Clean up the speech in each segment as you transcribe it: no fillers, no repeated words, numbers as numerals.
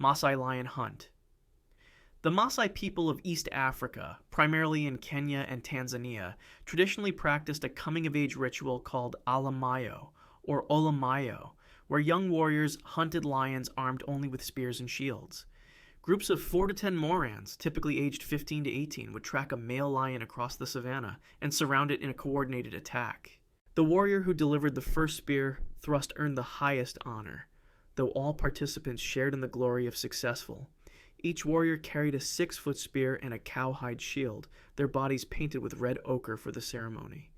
Maasai lion hunt. The Maasai people of East Africa, primarily in Kenya and Tanzania, traditionally practiced a coming-of-age ritual called ala-mayo, or olamayyo, where young warriors hunted lions armed only with spears and shields. Groups of 4 to 10 morans, typically aged 15 to 18, would track a male lion across the savanna and surround it in a coordinated attack. The warrior who delivered the first spear thrust earned the highest honor, though all participants shared in the glory of successful. Each warrior carried a 6-foot spear and a cowhide shield, their bodies painted with red ochre for the ceremony.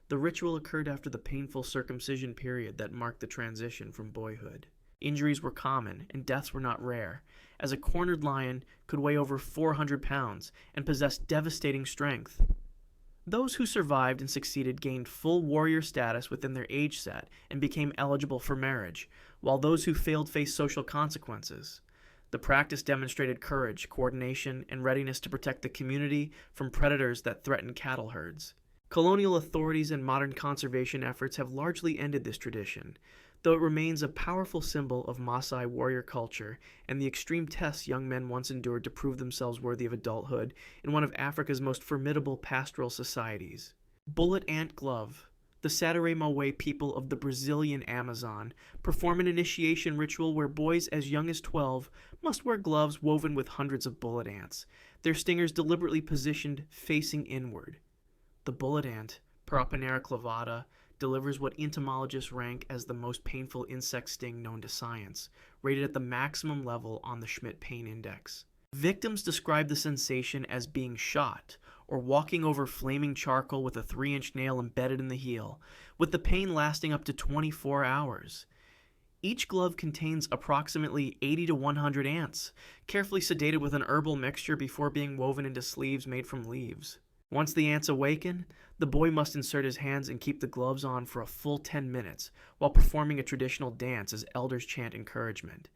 The ritual occurred after the painful circumcision period that marked the transition from boyhood. Injuries were common, and deaths were not rare, as a cornered lion could weigh over 400 pounds and possess devastating strength. Those who survived and succeeded gained full warrior status within their age set and became eligible for marriage, while those who failed faced social consequences. The practice demonstrated courage, coordination, and readiness to protect the community from predators that threatened cattle herds. Colonial authorities and modern conservation efforts have largely ended this tradition, though it remains a powerful symbol of Maasai warrior culture and the extreme tests young men once endured to prove themselves worthy of adulthood in one of Africa's most formidable pastoral societies. Bullet ant glove. The Sateré-Mawe people of the Brazilian Amazon perform an initiation ritual where boys as young as 12 must wear gloves woven with hundreds of bullet ants, their stingers deliberately positioned facing inward. The bullet ant, Paraponera clavata, delivers what entomologists rank as the most painful insect sting known to science, rated at the maximum level on the Schmidt Pain Index. Victims describe the sensation as being shot, or walking over flaming charcoal with a 3-inch nail embedded in the heel, with the pain lasting up to 24 hours. Each glove contains approximately 80 to 100 ants, carefully sedated with an herbal mixture before being woven into sleeves made from leaves. Once the ants awaken, the boy must insert his hands and keep the gloves on for a full 10 minutes, while performing a traditional dance as elders chant encouragement.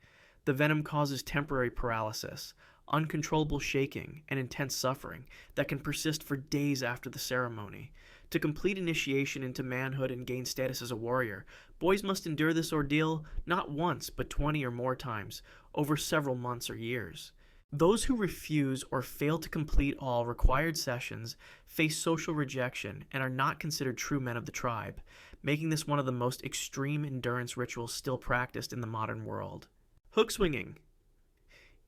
The venom causes temporary paralysis, uncontrollable shaking, and intense suffering that can persist for days after the ceremony. To complete initiation into manhood and gain status as a warrior, boys must endure this ordeal not once but 20 or more times, over several months or years. Those who refuse or fail to complete all required sessions face social rejection and are not considered true men of the tribe, making this one of the most extreme endurance rituals still practiced in the modern world. Hook swinging.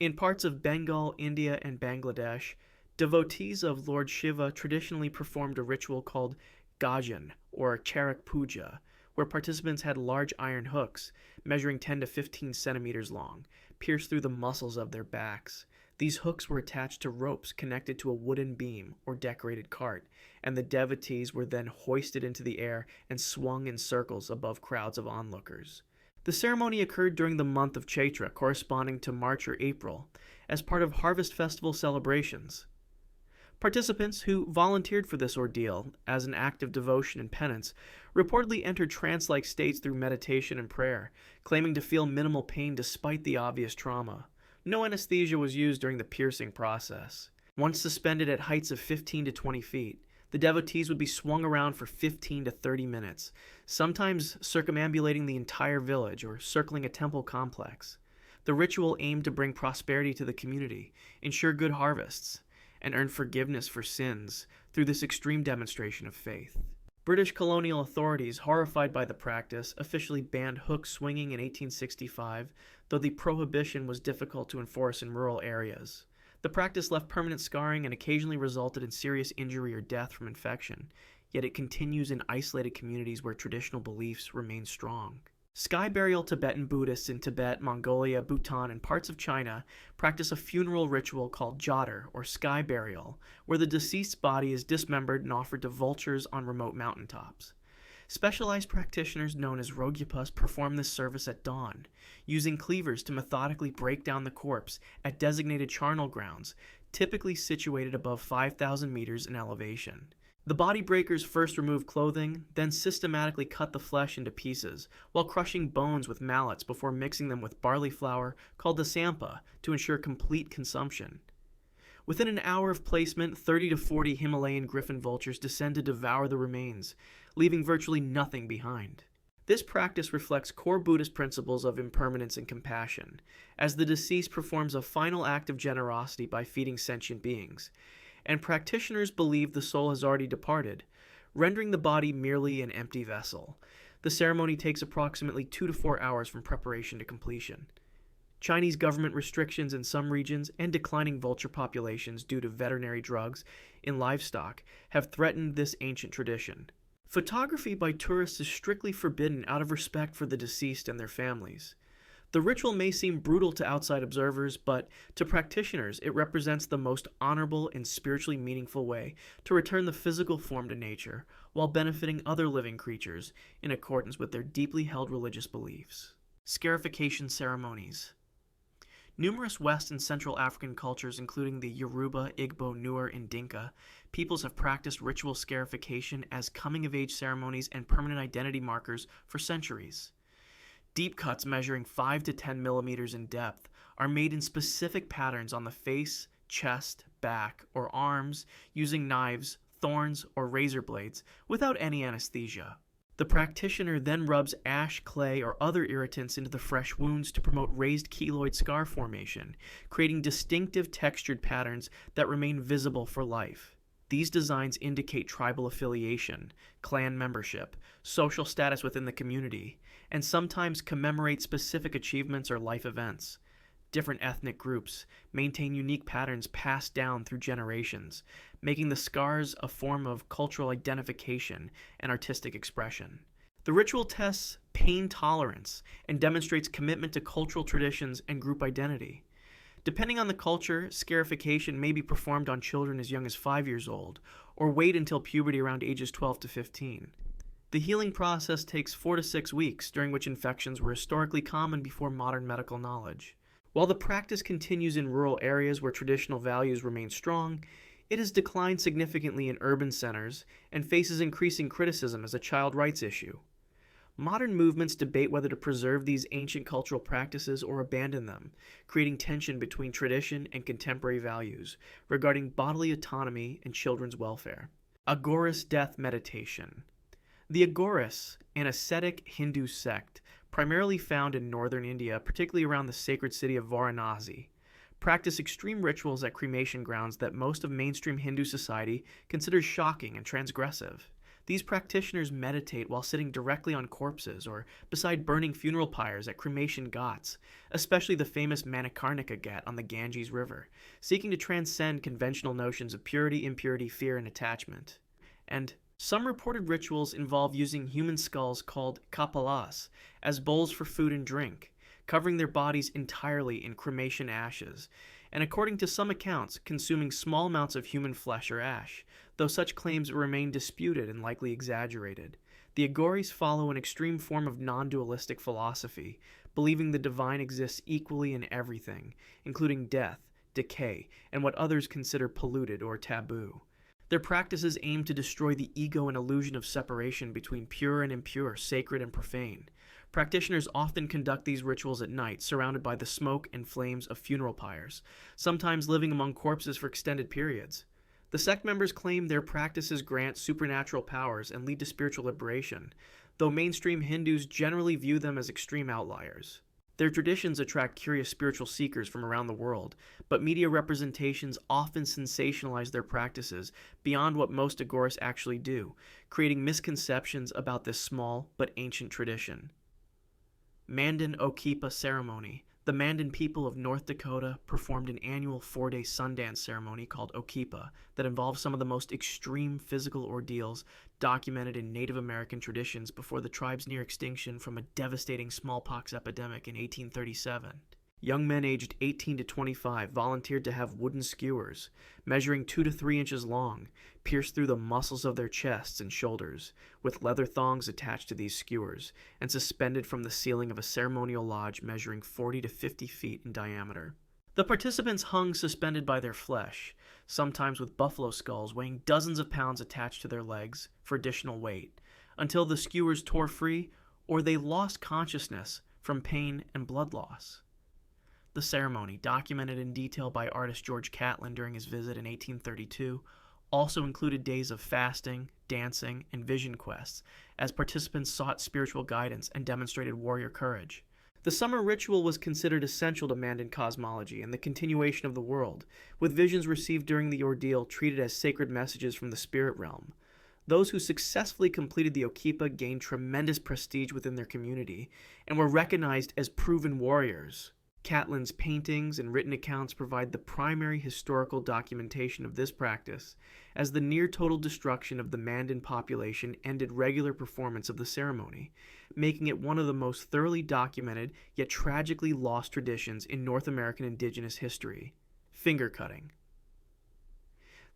In parts of Bengal, India, and Bangladesh, devotees of Lord Shiva traditionally performed a ritual called gajan, or charak puja, where participants had large iron hooks, measuring 10 to 15 centimeters long, pierced through the muscles of their backs. These hooks were attached to ropes connected to a wooden beam or decorated cart, and the devotees were then hoisted into the air and swung in circles above crowds of onlookers. The ceremony occurred during the month of Chaitra, corresponding to March or April, as part of harvest festival celebrations. Participants who volunteered for this ordeal as an act of devotion and penance reportedly entered trance-like states through meditation and prayer, claiming to feel minimal pain despite the obvious trauma. No anesthesia was used during the piercing process. Once suspended at heights of 15 to 20 feet, the devotees would be swung around for 15 to 30 minutes, sometimes circumambulating the entire village or circling a temple complex. The ritual aimed to bring prosperity to the community, ensure good harvests, and earn forgiveness for sins through this extreme demonstration of faith. British colonial authorities, horrified by the practice, officially banned hook swinging in 1865, though the prohibition was difficult to enforce in rural areas. The practice left permanent scarring and occasionally resulted in serious injury or death from infection, yet it continues in isolated communities where traditional beliefs remain strong. Sky burial Tibetan Buddhists in Tibet, Mongolia, Bhutan, and parts of China practice a funeral ritual called jodar, or sky burial, where the deceased's body is dismembered and offered to vultures on remote mountaintops. Specialized practitioners known as Rogyapas perform this service at dawn, using cleavers to methodically break down the corpse at designated charnel grounds, typically situated above 5,000 meters in elevation. The body breakers first remove clothing, then systematically cut the flesh into pieces, while crushing bones with mallets before mixing them with barley flour called the sampa to ensure complete consumption. Within an hour of placement, 30 to 40 Himalayan griffon vultures descend to devour the remains, leaving virtually nothing behind. This practice reflects core Buddhist principles of impermanence and compassion, as the deceased performs a final act of generosity by feeding sentient beings, and practitioners believe the soul has already departed, rendering the body merely an empty vessel. The ceremony takes approximately 2 to 4 hours from preparation to completion. Chinese government restrictions in some regions and declining vulture populations due to veterinary drugs in livestock have threatened this ancient tradition. Photography by tourists is strictly forbidden out of respect for the deceased and their families. The ritual may seem brutal to outside observers, but to practitioners it represents the most honorable and spiritually meaningful way to return the physical form to nature while benefiting other living creatures in accordance with their deeply held religious beliefs. Scarification ceremonies. Numerous West and Central African cultures, including the Yoruba, Igbo, Nuer, and Dinka, peoples have practiced ritual scarification as coming-of-age ceremonies and permanent identity markers for centuries. Deep cuts measuring 5 to 10 millimeters in depth are made in specific patterns on the face, chest, back, or arms using knives, thorns, or razor blades without any anesthesia. The practitioner then rubs ash, clay, or other irritants into the fresh wounds to promote raised keloid scar formation, creating distinctive textured patterns that remain visible for life. These designs indicate tribal affiliation, clan membership, social status within the community, and sometimes commemorate specific achievements or life events. Different ethnic groups maintain unique patterns passed down through generations, making the scars a form of cultural identification and artistic expression. The ritual tests pain tolerance and demonstrates commitment to cultural traditions and group identity. Depending on the culture, scarification may be performed on children as young as 5 years old, or wait until puberty around ages 12 to 15. The healing process takes 4 to 6 weeks, during which infections were historically common before modern medical knowledge. While the practice continues in rural areas where traditional values remain strong, it has declined significantly in urban centers and faces increasing criticism as a child rights issue. Modern movements debate whether to preserve these ancient cultural practices or abandon them, creating tension between tradition and contemporary values regarding bodily autonomy and children's welfare. Agorist death meditation. The Agorists, an ascetic Hindu sect, primarily found in northern India, particularly around the sacred city of Varanasi, practice extreme rituals at cremation grounds that most of mainstream Hindu society considers shocking and transgressive. These practitioners meditate while sitting directly on corpses or beside burning funeral pyres at cremation ghats, especially the famous Manikarnika Ghat on the Ganges River, seeking to transcend conventional notions of purity, impurity, fear, and attachment. And some reported rituals involve using human skulls called kapalas as bowls for food and drink, covering their bodies entirely in cremation ashes, and according to some accounts, consuming small amounts of human flesh or ash, though such claims remain disputed and likely exaggerated. The Agoris follow an extreme form of non-dualistic philosophy, believing the divine exists equally in everything, including death, decay, and what others consider polluted or taboo. Their practices aim to destroy the ego and illusion of separation between pure and impure, sacred and profane. Practitioners often conduct these rituals at night, surrounded by the smoke and flames of funeral pyres, sometimes living among corpses for extended periods. The sect members claim their practices grant supernatural powers and lead to spiritual liberation, though mainstream Hindus generally view them as extreme outliers. Their traditions attract curious spiritual seekers from around the world, but media representations often sensationalize their practices beyond what most Agorists actually do, creating misconceptions about this small but ancient tradition. Mandan Okipa ceremony. The Mandan people of North Dakota performed an annual 4-day Sundance ceremony called Okipa that involves some of the most extreme physical ordeals documented in Native American traditions before the tribe's near extinction from a devastating smallpox epidemic in 1837. Young men aged 18 to 25 volunteered to have wooden skewers, measuring 2 to 3 inches long, pierced through the muscles of their chests and shoulders, with leather thongs attached to these skewers, and suspended from the ceiling of a ceremonial lodge measuring 40 to 50 feet in diameter. The participants hung suspended by their flesh, sometimes with buffalo skulls weighing dozens of pounds attached to their legs for additional weight, until the skewers tore free or they lost consciousness from pain and blood loss. The ceremony, documented in detail by artist George Catlin during his visit in 1832, also included days of fasting, dancing, and vision quests, as participants sought spiritual guidance and demonstrated warrior courage. The summer ritual was considered essential to Mandan cosmology and the continuation of the world, with visions received during the ordeal treated as sacred messages from the spirit realm. Those who successfully completed the Okipa gained tremendous prestige within their community and were recognized as proven warriors. Catlin's paintings and written accounts provide the primary historical documentation of this practice, as the near-total destruction of the Mandan population ended regular performance of the ceremony, making it one of the most thoroughly documented yet tragically lost traditions in North American indigenous history. Finger cutting.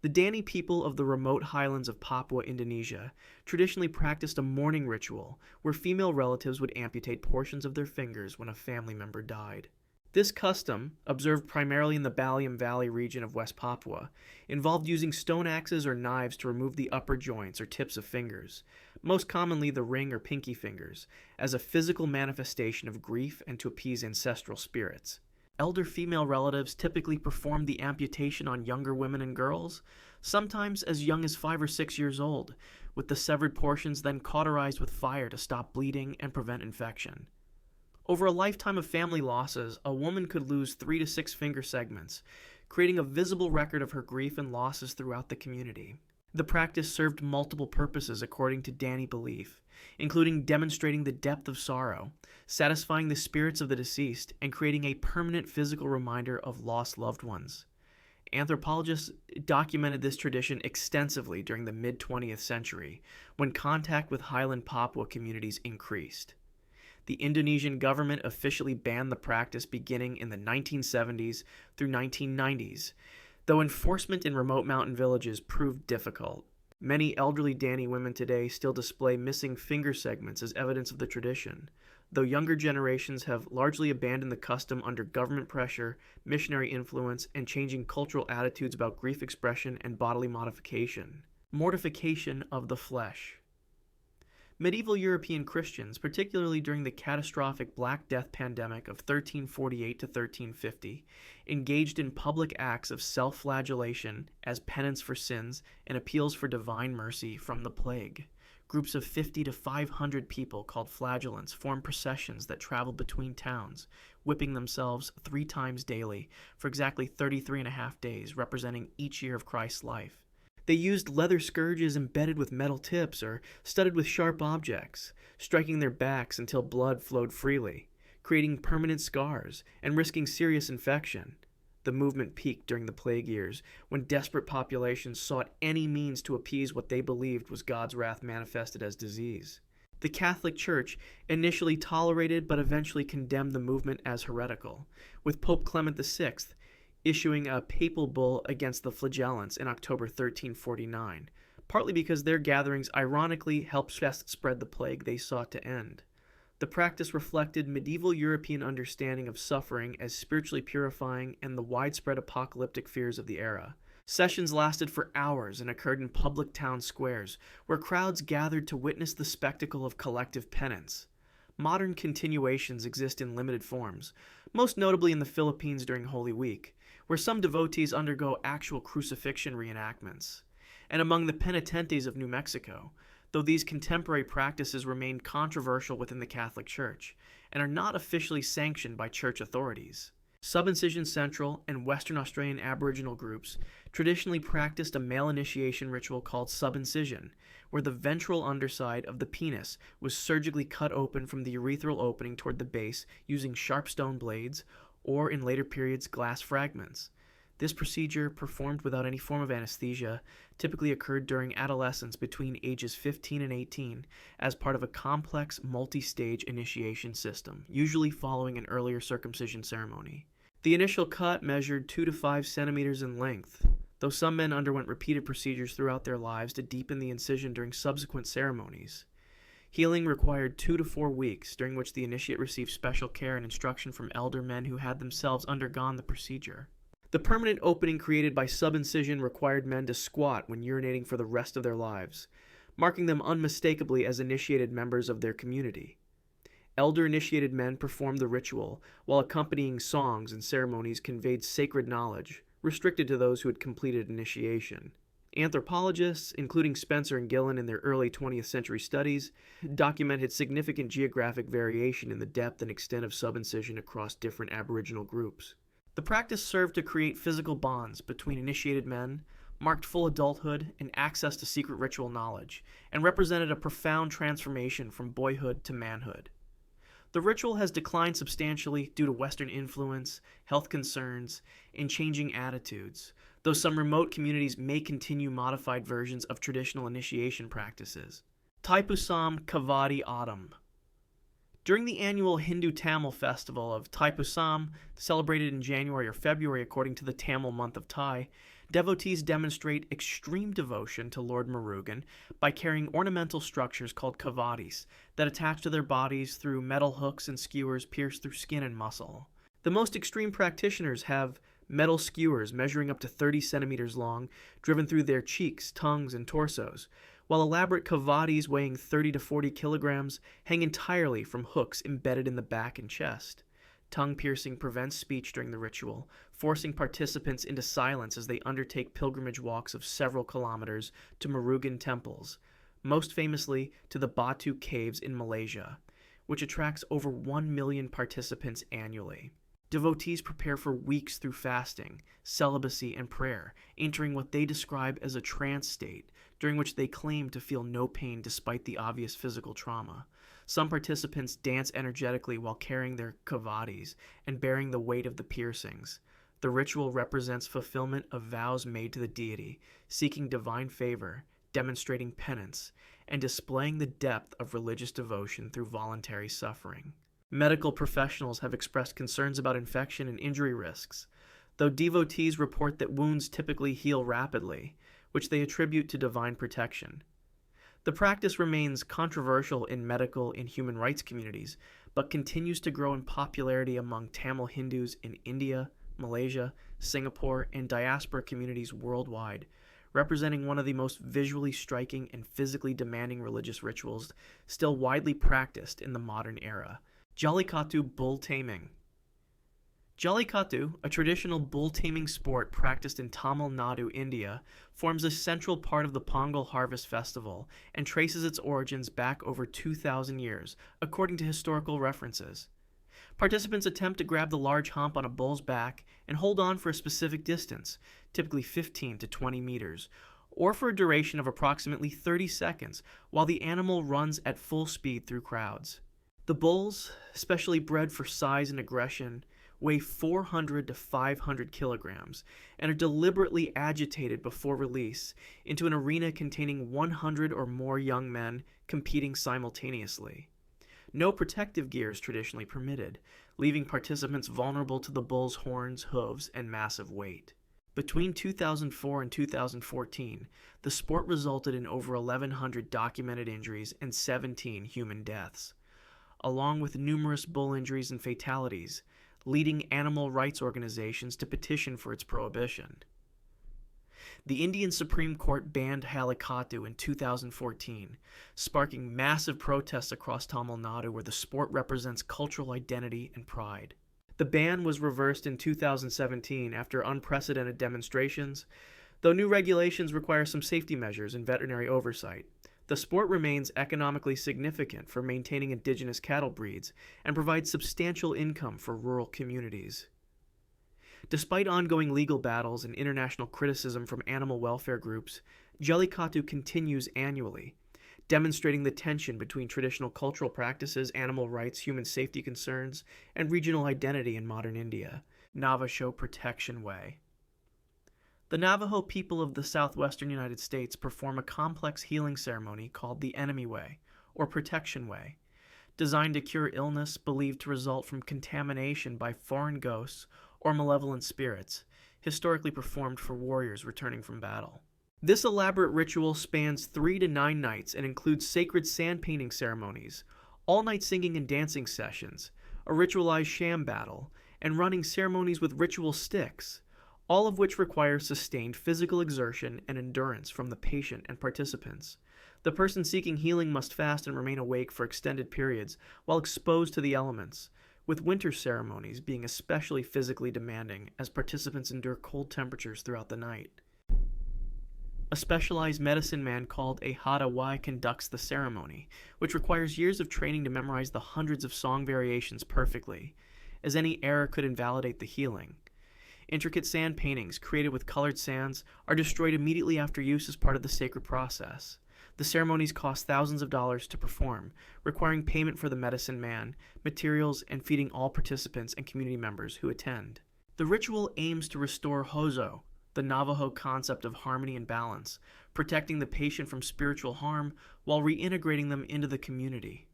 The Dani people of the remote highlands of Papua, Indonesia, traditionally practiced a mourning ritual where female relatives would amputate portions of their fingers when a family member died. This custom, observed primarily in the Baliem Valley region of West Papua, involved using stone axes or knives to remove the upper joints or tips of fingers, most commonly the ring or pinky fingers, as a physical manifestation of grief and to appease ancestral spirits. Elder female relatives typically performed the amputation on younger women and girls, sometimes as young as 5 or 6 years old, with the severed portions then cauterized with fire to stop bleeding and prevent infection. Over a lifetime of family losses, a woman could lose 3 to 6 finger segments, creating a visible record of her grief and losses throughout the community. The practice served multiple purposes according to Dani belief, including demonstrating the depth of sorrow, satisfying the spirits of the deceased, and creating a permanent physical reminder of lost loved ones. Anthropologists documented this tradition extensively during the mid-20th century, when contact with highland Papua communities increased. The Indonesian government officially banned the practice beginning in the 1970s through 1990s, though enforcement in remote mountain villages proved difficult. Many elderly Dani women today still display missing finger segments as evidence of the tradition, though younger generations have largely abandoned the custom under government pressure, missionary influence, and changing cultural attitudes about grief expression and bodily modification. Mortification of the flesh. Medieval European Christians, particularly during the catastrophic Black Death pandemic of 1348 to 1350, engaged in public acts of self-flagellation as penance for sins and appeals for divine mercy from the plague. Groups of 50 to 500 people called flagellants formed processions that traveled between towns, whipping themselves 3 times daily for exactly 33.5 days, representing each year of Christ's life. They used leather scourges embedded with metal tips or studded with sharp objects, striking their backs until blood flowed freely, creating permanent scars and risking serious infection. The movement peaked during the plague years, when desperate populations sought any means to appease what they believed was God's wrath manifested as disease. The Catholic Church initially tolerated but eventually condemned the movement as heretical, with Pope Clement VI issuing a papal bull against the flagellants in October 1349, partly because their gatherings ironically helped best spread the plague they sought to end. The practice reflected medieval European understanding of suffering as spiritually purifying and the widespread apocalyptic fears of the era. Sessions lasted for hours and occurred in public town squares, where crowds gathered to witness the spectacle of collective penance. Modern continuations exist in limited forms, most notably in the Philippines during Holy Week, where some devotees undergo actual crucifixion reenactments, and among the penitentes of New Mexico, though these contemporary practices remain controversial within the Catholic Church and are not officially sanctioned by church authorities. Subincision Central and Western Australian Aboriginal groups traditionally practiced a male initiation ritual called subincision, where the ventral underside of the penis was surgically cut open from the urethral opening toward the base using sharp stone blades, or in later periods glass fragments. This procedure, performed without any form of anesthesia, typically occurred during adolescence between ages 15 and 18 as part of a complex multi-stage initiation system, usually following an earlier circumcision ceremony. The initial cut measured 2 to 5 centimeters in length, though some men underwent repeated procedures throughout their lives to deepen the incision during subsequent ceremonies. Healing required 2 to 4 weeks, during which the initiate received special care and instruction from elder men who had themselves undergone the procedure. The permanent opening created by subincision required men to squat when urinating for the rest of their lives, marking them unmistakably as initiated members of their community. Elder initiated men performed the ritual, while accompanying songs and ceremonies conveyed sacred knowledge, restricted to those who had completed initiation. Anthropologists, including Spencer and Gillen in their early 20th century studies, documented significant geographic variation in the depth and extent of subincision across different Aboriginal groups. The practice served to create physical bonds between initiated men, marked full adulthood and access to secret ritual knowledge, and represented a profound transformation from boyhood to manhood. The ritual has declined substantially due to Western influence, health concerns, and changing attitudes, though some remote communities may continue modified versions of traditional initiation practices. Thaipusam Kavadi Autumn. During the annual Hindu-Tamil festival of Thaipusam, celebrated in January or February according to the Tamil month of Thai, devotees demonstrate extreme devotion to Lord Murugan by carrying ornamental structures called kavadis that attach to their bodies through metal hooks and skewers pierced through skin and muscle. The most extreme practitioners have metal skewers measuring up to 30 centimeters long driven through their cheeks, tongues, and torsos, while elaborate kavadis weighing 30 to 40 kilograms hang entirely from hooks embedded in the back and chest. Tongue piercing prevents speech during the ritual, forcing participants into silence as they undertake pilgrimage walks of several kilometers to Murugan temples, most famously to the Batu Caves in Malaysia, which attracts over 1 million participants annually. Devotees prepare for weeks through fasting, celibacy, and prayer, entering what they describe as a trance state, during which they claim to feel no pain despite the obvious physical trauma. Some participants dance energetically while carrying their kavadis and bearing the weight of the piercings. The ritual represents fulfillment of vows made to the deity, seeking divine favor, demonstrating penance, and displaying the depth of religious devotion through voluntary suffering. Medical professionals have expressed concerns about infection and injury risks, though devotees report that wounds typically heal rapidly, which they attribute to divine protection. The practice remains controversial in medical and human rights communities, but continues to grow in popularity among Tamil Hindus in India, Malaysia, Singapore, and diaspora communities worldwide, representing one of the most visually striking and physically demanding religious rituals still widely practiced in the modern era. Jallikattu bull taming. Jallikattu, a traditional bull taming sport practiced in Tamil Nadu, India, forms a central part of the Pongal harvest festival and traces its origins back over 2,000 years, according to historical references. Participants attempt to grab the large hump on a bull's back and hold on for a specific distance, typically 15 to 20 meters, or for a duration of approximately 30 seconds, while the animal runs at full speed through crowds. The bulls, specially bred for size and aggression, weigh 400 to 500 kilograms and are deliberately agitated before release into an arena containing 100 or more young men competing simultaneously. No protective gear is traditionally permitted, leaving participants vulnerable to the bull's horns, hooves, and massive weight. Between 2004 and 2014, the sport resulted in over 1,100 documented injuries and 17 human deaths, along with numerous bull injuries and fatalities, leading animal rights organizations to petition for its prohibition. The Indian Supreme Court banned Jallikattu in 2014, sparking massive protests across Tamil Nadu where the sport represents cultural identity and pride. The ban was reversed in 2017 after unprecedented demonstrations, though new regulations require some safety measures and veterinary oversight. The sport remains economically significant for maintaining indigenous cattle breeds and provides substantial income for rural communities. Despite ongoing legal battles and international criticism from animal welfare groups, Jallikattu continues annually, demonstrating the tension between traditional cultural practices, animal rights, human safety concerns, and regional identity in modern India. Navajo Protection Way. The Navajo people of the southwestern United States perform a complex healing ceremony called the Enemy Way, or Protection Way, designed to cure illness believed to result from contamination by foreign ghosts or malevolent spirits, historically performed for warriors returning from battle. This elaborate ritual spans 3 to 9 nights and includes sacred sand painting ceremonies, all-night singing and dancing sessions, a ritualized sham battle, and running ceremonies with ritual sticks, all of which require sustained physical exertion and endurance from the patient and participants. The person seeking healing must fast and remain awake for extended periods while exposed to the elements, with winter ceremonies being especially physically demanding as participants endure cold temperatures throughout the night. A specialized medicine man called a hada conducts the ceremony, which requires years of training to memorize the hundreds of song variations perfectly, as any error could invalidate the healing. Intricate sand paintings created with colored sands are destroyed immediately after use as part of the sacred process. The ceremonies cost thousands of dollars to perform, requiring payment for the medicine man, materials, and feeding all participants and community members who attend. The ritual aims to restore Hozo, the Navajo concept of harmony and balance, protecting the patient from spiritual harm while reintegrating them into the community.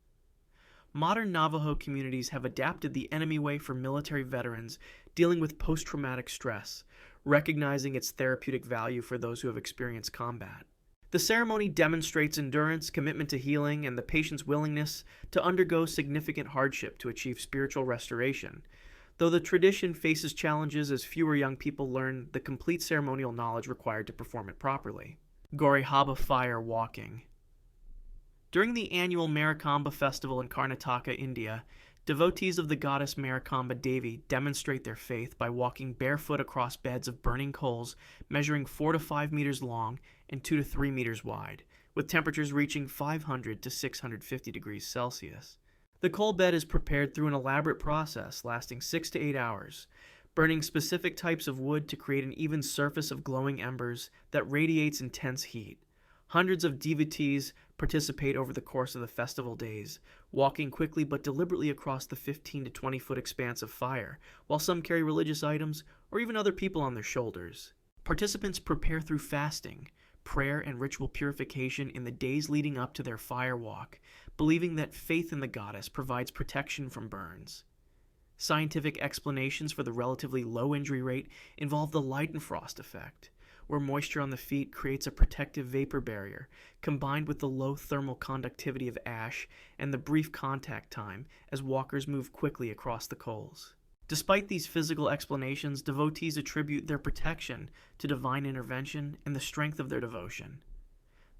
Modern Navajo communities have adapted the enemy way for military veterans dealing with post-traumatic stress, recognizing its therapeutic value for those who have experienced combat. The ceremony demonstrates endurance, commitment to healing, and the patient's willingness to undergo significant hardship to achieve spiritual restoration, though the tradition faces challenges as fewer young people learn the complete ceremonial knowledge required to perform it properly. Gorihaba fire walking. During the annual Marikamba festival in Karnataka, India, devotees of the goddess Marikamba Devi demonstrate their faith by walking barefoot across beds of burning coals measuring 4 to 5 meters long and 2 to 3 meters wide, with temperatures reaching 500 to 650 degrees Celsius. The coal bed is prepared through an elaborate process lasting 6 to 8 hours, burning specific types of wood to create an even surface of glowing embers that radiates intense heat. Hundreds of devotees participate over the course of the festival days, walking quickly but deliberately across the 15 to 20-foot expanse of fire, while some carry religious items or even other people on their shoulders. Participants prepare through fasting, prayer, and ritual purification in the days leading up to their fire walk, believing that faith in the goddess provides protection from burns. Scientific explanations for the relatively low injury rate involve the Leidenfrost effect, where moisture on the feet creates a protective vapor barrier, combined with the low thermal conductivity of ash and the brief contact time as walkers move quickly across the coals. Despite these physical explanations, devotees attribute their protection to divine intervention and the strength of their devotion.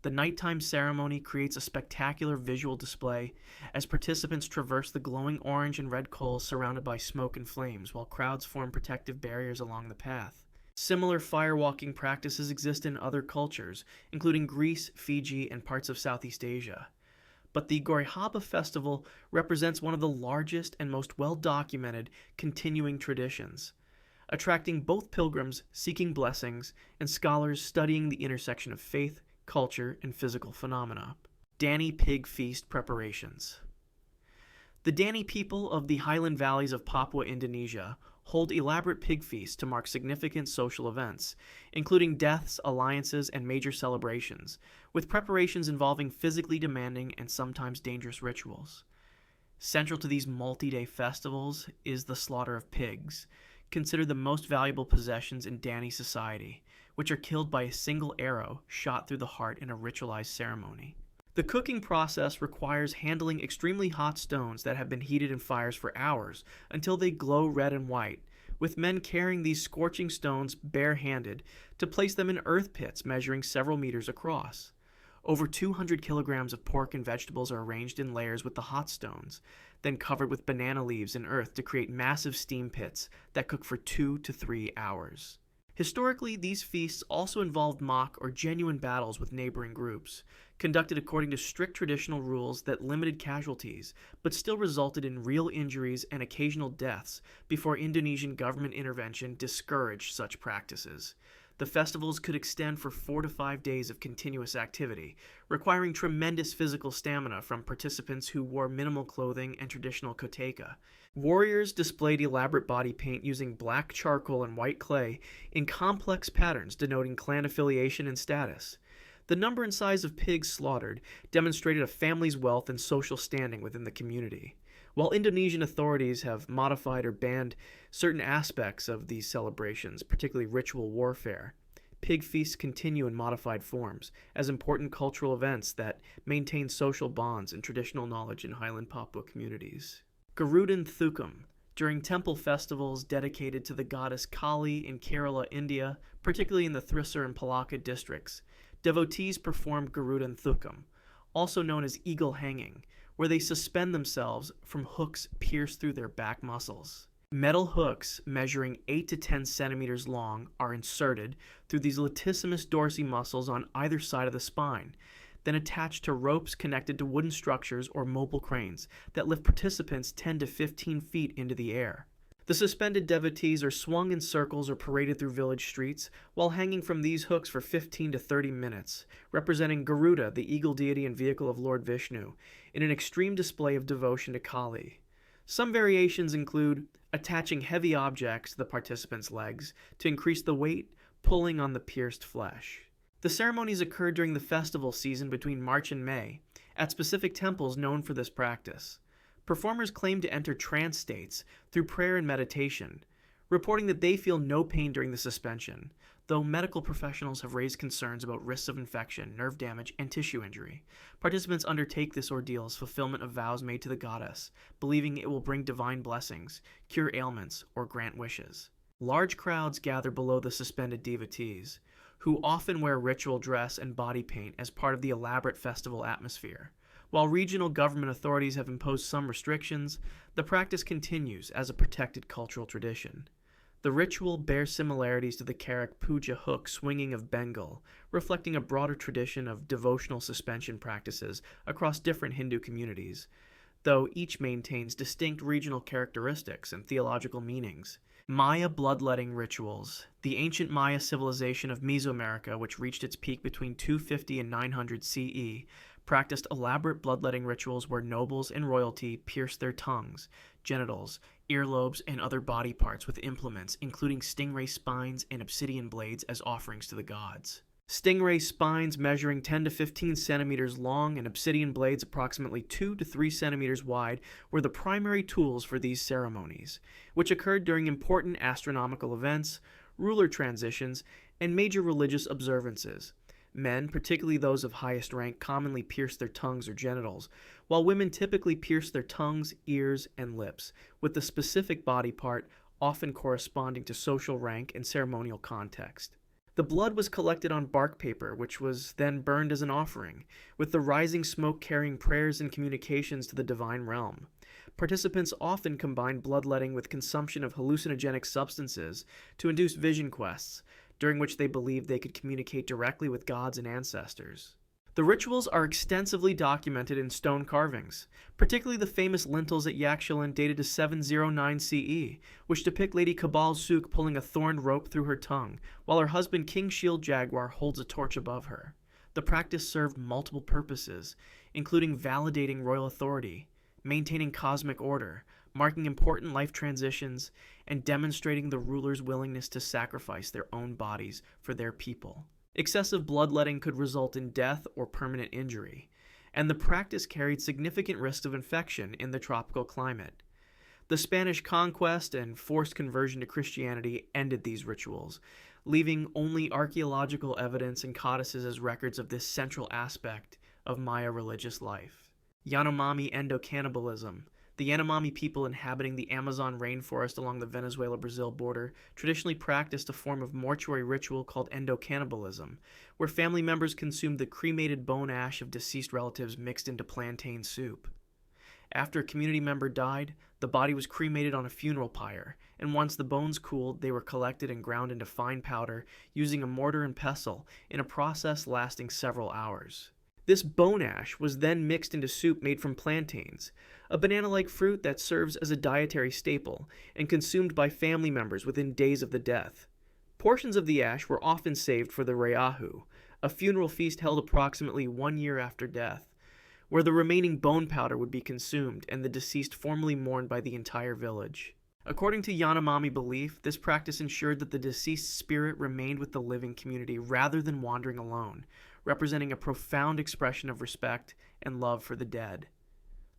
The nighttime ceremony creates a spectacular visual display as participants traverse the glowing orange and red coals surrounded by smoke and flames, while crowds form protective barriers along the path. Similar firewalking practices exist in other cultures, including Greece, Fiji, and parts of Southeast Asia. But the Gorihaba festival represents one of the largest and most well-documented continuing traditions, attracting both pilgrims seeking blessings and scholars studying the intersection of faith, culture, and physical phenomena. Dani Pig Feast preparations. The Dani people of the highland valleys of Papua, Indonesia, hold elaborate pig feasts to mark significant social events, including deaths, alliances, and major celebrations, with preparations involving physically demanding and sometimes dangerous rituals. Central to these multi-day festivals is the slaughter of pigs, considered the most valuable possessions in Dani society, which are killed by a single arrow shot through the heart in a ritualized ceremony. The cooking process requires handling extremely hot stones that have been heated in fires for hours until they glow red and white, with men carrying these scorching stones barehanded to place them in earth pits measuring several meters across. Over 200 kilograms of pork and vegetables are arranged in layers with the hot stones, then covered with banana leaves and earth to create massive steam pits that cook for 2 to 3 hours. Historically, these feasts also involved mock or genuine battles with neighboring groups, conducted according to strict traditional rules that limited casualties, but still resulted in real injuries and occasional deaths before Indonesian government intervention discouraged such practices. The festivals could extend for 4 to 5 days of continuous activity, requiring tremendous physical stamina from participants who wore minimal clothing and traditional koteka. Warriors displayed elaborate body paint using black charcoal and white clay in complex patterns denoting clan affiliation and status. The number and size of pigs slaughtered demonstrated a family's wealth and social standing within the community. While Indonesian authorities have modified or banned certain aspects of these celebrations, particularly ritual warfare, pig feasts continue in modified forms as important cultural events that maintain social bonds and traditional knowledge in highland Papua communities. Garudan Thukam. During temple festivals dedicated to the goddess Kali in Kerala, India, particularly in the Thrissur and Palaka districts, devotees perform Garudan Thukam, also known as eagle hanging, where they suspend themselves from hooks pierced through their back muscles. Metal hooks measuring 8 to 10 centimeters long are inserted through these latissimus dorsi muscles on either side of the spine, then attached to ropes connected to wooden structures or mobile cranes that lift participants 10 to 15 feet into the air. The suspended devotees are swung in circles or paraded through village streets while hanging from these hooks for 15 to 30 minutes, representing Garuda, the eagle deity and vehicle of Lord Vishnu, in an extreme display of devotion to Kali. Some variations include attaching heavy objects to the participants' legs to increase the weight, pulling on the pierced flesh. The ceremonies occur during the festival season between March and May, at specific temples known for this practice. Performers claim to enter trance states through prayer and meditation, reporting that they feel no pain during the suspension, though medical professionals have raised concerns about risks of infection, nerve damage, and tissue injury. Participants undertake this ordeal as fulfillment of vows made to the goddess, believing it will bring divine blessings, cure ailments, or grant wishes. Large crowds gather below the suspended devotees, who often wear ritual dress and body paint as part of the elaborate festival atmosphere. While regional government authorities have imposed some restrictions, the practice continues as a protected cultural tradition. The ritual bears similarities to the Karak Puja hook swinging of Bengal, reflecting a broader tradition of devotional suspension practices across different Hindu communities, though each maintains distinct regional characteristics and theological meanings. Maya bloodletting rituals. The ancient Maya civilization of Mesoamerica, which reached its peak between 250 and 900 CE, practiced elaborate bloodletting rituals where nobles and royalty pierced their tongues, genitals, earlobes, and other body parts with implements, including stingray spines and obsidian blades, as offerings to the gods. Stingray spines measuring 10 to 15 centimeters long and obsidian blades approximately 2 to 3 centimeters wide were the primary tools for these ceremonies, which occurred during important astronomical events, ruler transitions, and major religious observances. Men, particularly those of highest rank, commonly pierce their tongues or genitals, while women typically pierce their tongues, ears, and lips, with the specific body part often corresponding to social rank and ceremonial context. The blood was collected on bark paper, which was then burned as an offering, with the rising smoke carrying prayers and communications to the divine realm. Participants often combined bloodletting with consumption of hallucinogenic substances to induce vision quests, during which they believed they could communicate directly with gods and ancestors. The rituals are extensively documented in stone carvings, particularly the famous lintels at Yaxchilan dated to 709 CE, which depict Lady Kabal Suk pulling a thorned rope through her tongue, while her husband King Shield Jaguar holds a torch above her. The practice served multiple purposes, including validating royal authority, maintaining cosmic order, marking important life transitions, and demonstrating the ruler's willingness to sacrifice their own bodies for their people. Excessive bloodletting could result in death or permanent injury, and the practice carried significant risks of infection in the tropical climate. The Spanish conquest and forced conversion to Christianity ended these rituals, leaving only archaeological evidence and codices as records of this central aspect of Maya religious life. Yanomami endocannibalism. The Yanomami people inhabiting the Amazon rainforest along the Venezuela-Brazil border traditionally practiced a form of mortuary ritual called endocannibalism, where family members consumed the cremated bone ash of deceased relatives mixed into plantain soup. After a community member died, the body was cremated on a funeral pyre, and once the bones cooled, they were collected and ground into fine powder using a mortar and pestle in a process lasting several hours. This bone ash was then mixed into soup made from plantains, a banana-like fruit that serves as a dietary staple and consumed by family members within days of the death. Portions of the ash were often saved for the reahu, a funeral feast held approximately 1 year after death, where the remaining bone powder would be consumed and the deceased formally mourned by the entire village. According to Yanomami belief, this practice ensured that the deceased spirit remained with the living community rather than wandering alone, representing a profound expression of respect and love for the dead.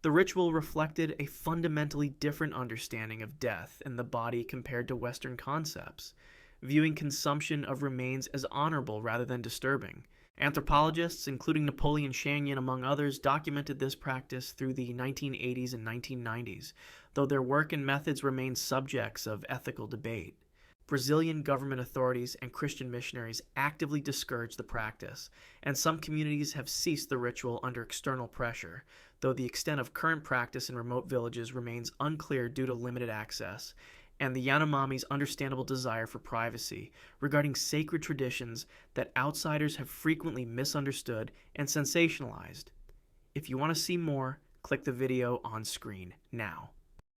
The ritual reflected a fundamentally different understanding of death and the body compared to Western concepts, viewing consumption of remains as honorable rather than disturbing. Anthropologists, including Napoleon Chagnon among others, documented this practice through the 1980s and 1990s, though their work and methods remain subjects of ethical debate. Brazilian government authorities and Christian missionaries actively discourage the practice, and some communities have ceased the ritual under external pressure, though the extent of current practice in remote villages remains unclear due to limited access, and the Yanomami's understandable desire for privacy regarding sacred traditions that outsiders have frequently misunderstood and sensationalized. If you want to see more, click the video on screen now.